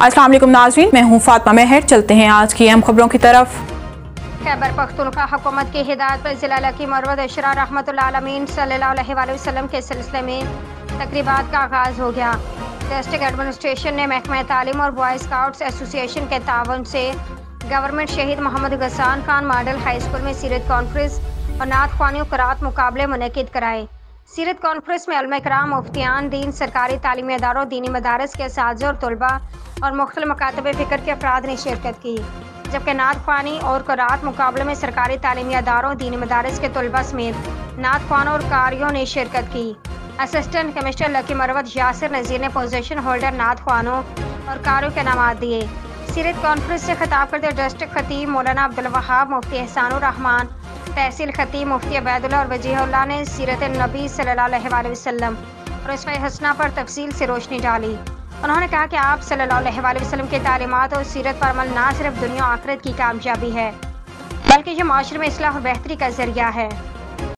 अस्सलाम वालेकुम नाज़रीन, मैं हूँ फातिमा मेहर। चलते हैं आज की अहम खबरों की तरफ। खैबर पख्तूनख्वा हुकूमत की हिदायत पर ज़िला लकी मरवत अशरा रहमतुल्लाह अलमीन सल्लल्लाहु अलैहि वसल्लम के सिलसिले में तकरीबात का आगाज़ हो गया। डिस्ट्रिक्ट एडमिनिस्ट्रेशन ने महकमा तालीम और बॉय स्काउट्स एसोसिएशन के तावन से government Shaheed Mohammad Gasan Khan model high school में सीरत कॉन्फ्रेंस और नात ख्वानी क़रात मुकाबले मुनक़िद कराए। सीरत कॉन्फ्रेंस में उलमा इकराम, मुफ्तियान दीन, सरकारी तालीमी इदारों, दीनी मदारस के असातिज़ा और तलबा और मुख्तलिफ मकातब फ़िक्र के अफराद ने शिरकत की, जबकि नात ख्वानी और क़रात मुकाबले में सरकारी तालीमी इदारों, दीनी मदारस के तलबा समेत नात ख्वानों और कारियों ने शिरकत की। असिस्टेंट कमिश्नर लकी मरवत यासिर नज़ीर ने पोजीशन होल्डर नात ख्वानों और कारियों के नाम दिए। सीरत कॉन्फ्रेंस से खिताब करते डिस्ट्रिक्ट खतीब मौलाना अब्दुल वहाब, मुफ्ती एहसानुर रहमान, तहसील खतीब मुफ्ती अबैदुल्लाह और वजीहुल्लाह ने सीरत नबी सल्लल्लाहु अलैहि वसल्लम और उसवे हसना पर तफसील से रोशनी डाली। उन्होंने कहा कि आप सल्लल्लाहु अलैहि वसल्लम की तालीमात और सीरत पर अमल न सिर्फ दुनिया और आखिरत की कामयाबी है, बल्कि ये माशरे में इस्लाह और बेहतरी का जरिया है।